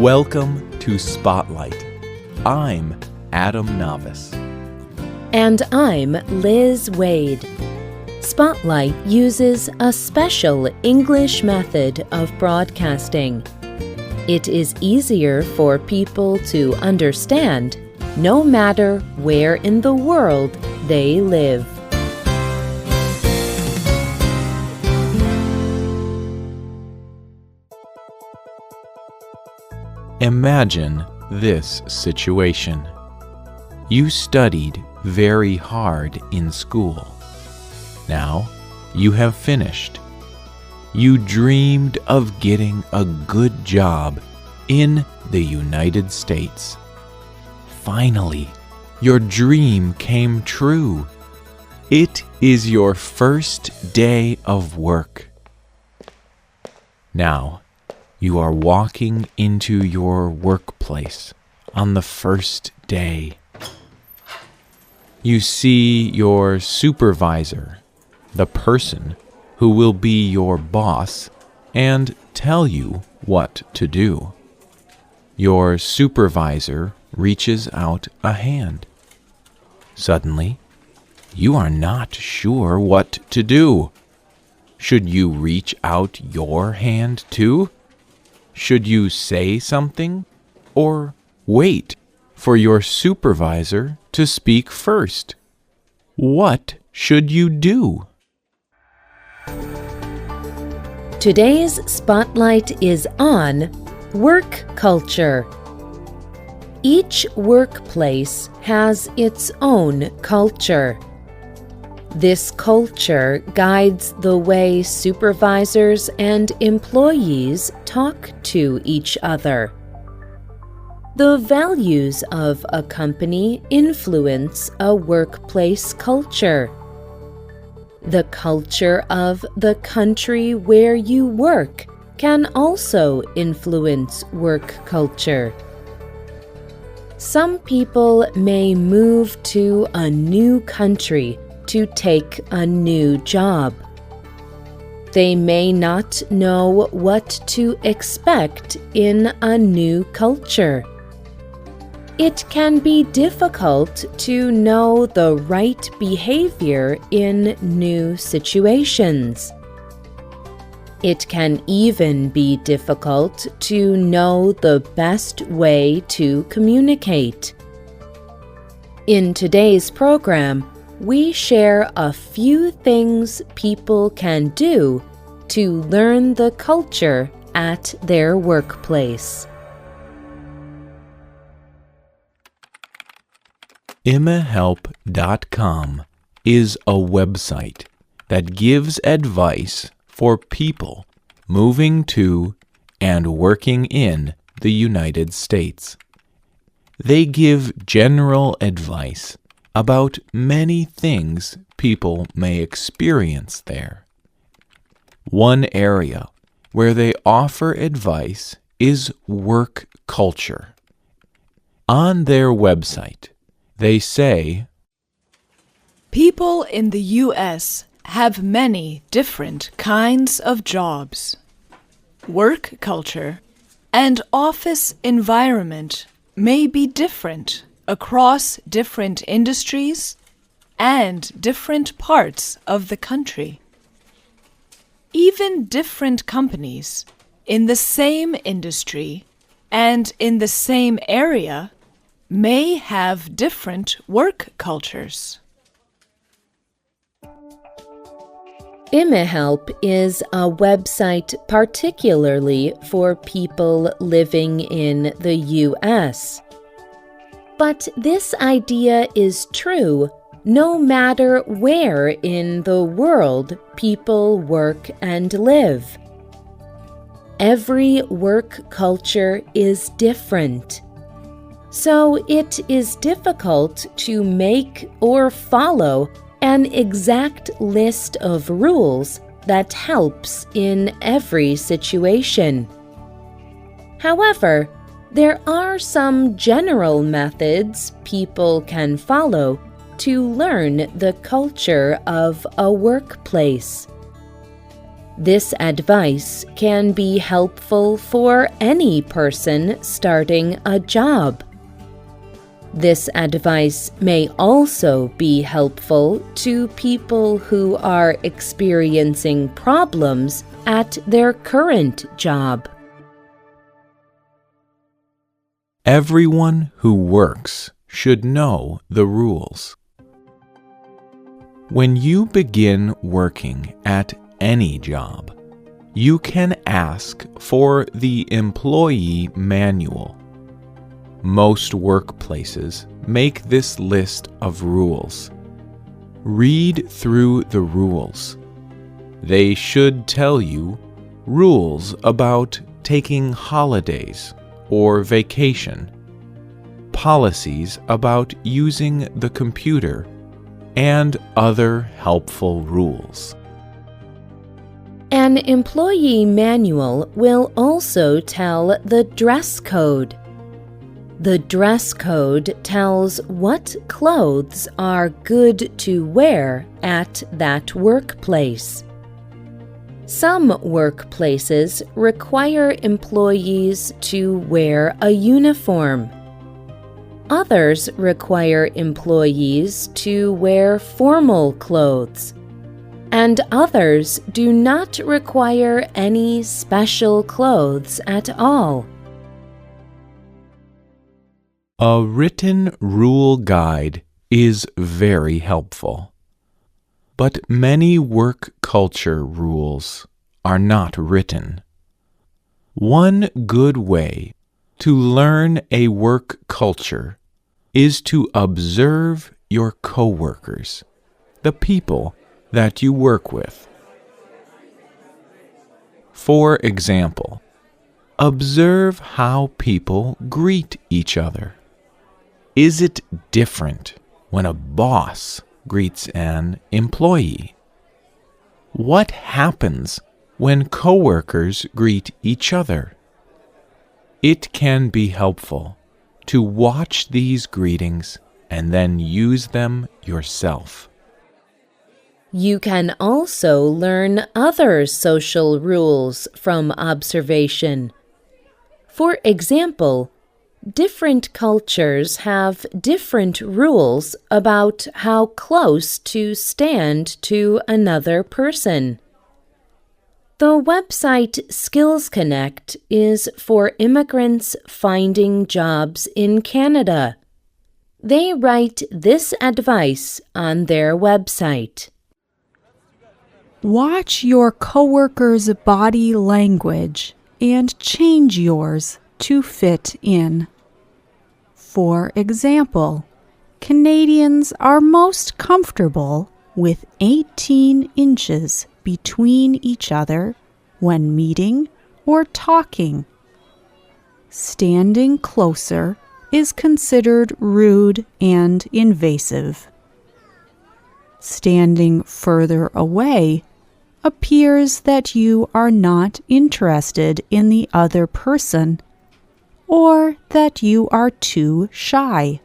Welcome to Spotlight. I'm Adam Novice. And I'm Liz Wade. Spotlight uses a special English method of broadcasting. It is easier for people to understand, no matter where in the world they live. Imagine this situation. You studied very hard in school. Now you have finished. You dreamed of getting a good job in the United States. Finally, your dream came true. It is your first day of work. Now, you are walking into your workplace on the first day. You see your supervisor, the person who will be your boss, and tell you what to do. Your supervisor reaches out a hand. Suddenly, you are not sure what to do. Should you reach out your hand too? Should you say something or wait for your supervisor to speak first? What should you do? Today's Spotlight is on work culture. Each workplace has its own culture. This culture guides the way supervisors and employees talk to each other. The values of a company influence a workplace culture. The culture of the country where you work can also influence work culture. Some people may move to a new country to take a new job. They may not know what to expect in a new culture. It can be difficult to know the right behavior in new situations. It can even be difficult to know the best way to communicate. In today's program, we share a few things people can do to learn the culture at their workplace. ImmaHelp.com is a website that gives advice for people moving to and working in the United States. They give general advice about many things people may experience there. One area where they offer advice is work culture. On their website, they say, people in the U.S. have many different kinds of jobs. Work culture and office environment may be different across different industries and different parts of the country. Even different companies in the same industry and in the same area may have different work cultures. ImmaHelp is a website particularly for people living in the U.S. But this idea is true no matter where in the world people work and live. Every work culture is different. So it is difficult to make or follow an exact list of rules that helps in every situation. However, there are some general methods people can follow to learn the culture of a workplace. This advice can be helpful for any person starting a job. This advice may also be helpful to people who are experiencing problems at their current job. Everyone who works should know the rules. When you begin working at any job, you can ask for the employee manual. Most workplaces make this list of rules. Read through the rules. They should tell you rules about taking holidays or vacation, policies about using the computer, and other helpful rules. An employee manual will also tell the dress code. The dress code tells what clothes are good to wear at that workplace. Some workplaces require employees to wear a uniform. Others require employees to wear formal clothes, and others do not require any special clothes at all. A written rule guide is very helpful, but many work culture rules are not written. One good way to learn a work culture is to observe your coworkers, the people that you work with. For example, observe how people greet each other. Is it different when a boss greets an employee? What happens when coworkers greet each other? It can be helpful to watch these greetings and then use them yourself. You can also learn other social rules from observation. For example, different cultures have different rules about how close to stand to another person. The website Skills Connect is for immigrants finding jobs in Canada. They write this advice on their website. Watch your coworker's body language and change yours to fit in. For example, Canadians are most comfortable with 18 inches between each other when meeting or talking. Standing closer is considered rude and invasive. Standing further away appears that you are not interested in the other person or that you are too shy.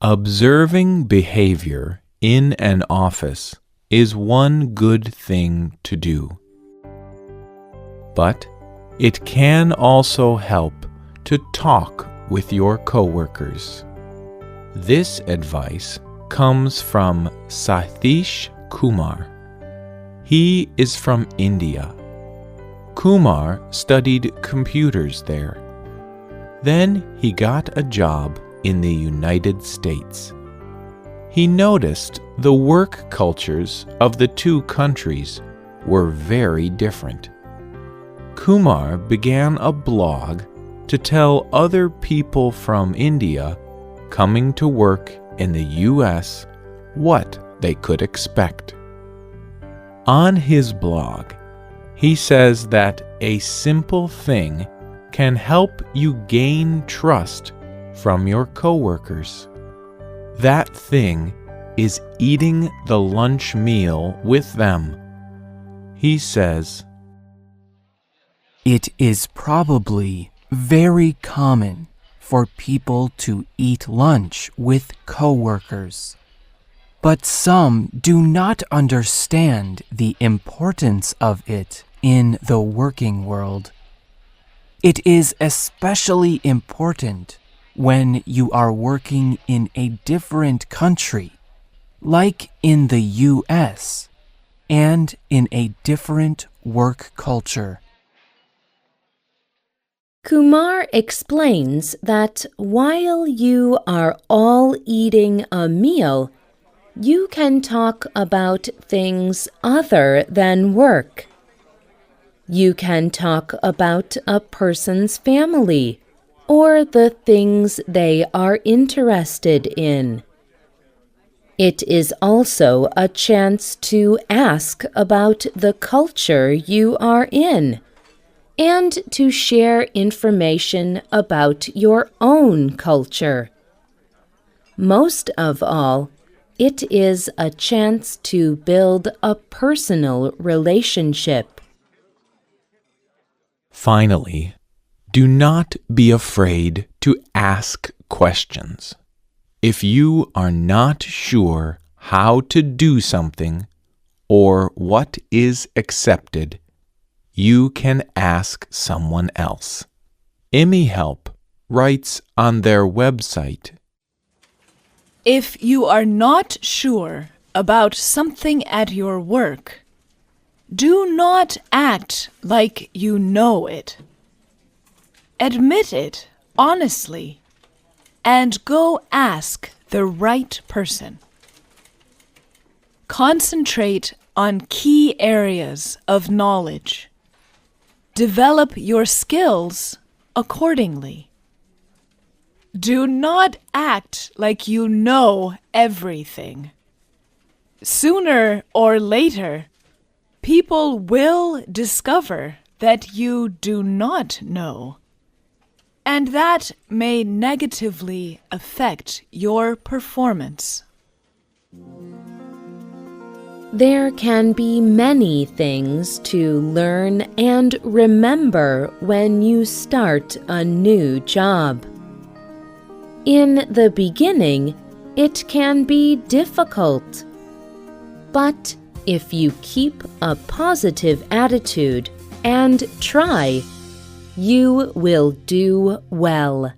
Observing behavior in an office is one good thing to do. But it can also help to talk with your coworkers. This advice comes from Satish Kumar. He is from India. Kumar studied computers there. Then he got a job in the United States. He noticed the work cultures of the two countries were very different. Kumar began a blog to tell other people from India coming to work in the U.S. what they could expect. On his blog, he says that a simple thing can help you gain trust from your coworkers. That thing is eating the lunch meal with them. He says, "It is probably very common for people to eat lunch with coworkers. but some do not understand the importance of it in the working world. It is especially important when you are working in a different country, like in the US, and in a different work culture. Kumar explains that while you are all eating a meal, you can talk about things other than work. You can talk about a person's family or the things they are interested in. It is also a chance to ask about the culture you are in and to share information about your own culture. Most of all, it is a chance to build a personal relationship. Finally, do not be afraid to ask questions. If you are not sure how to do something or what is accepted, you can ask someone else. IMI writes on their website, If you are not sure about something at your work, do not act like you know it. Admit it honestly and go ask the right person. Concentrate on key areas of knowledge. Develop your skills accordingly. Do not act like you know everything. Sooner or later, people will discover that you do not know, and that may negatively affect your performance. There can be many things to learn and remember when you start a new job. In the beginning, it can be difficult. But if you keep a positive attitude and try, you will do well.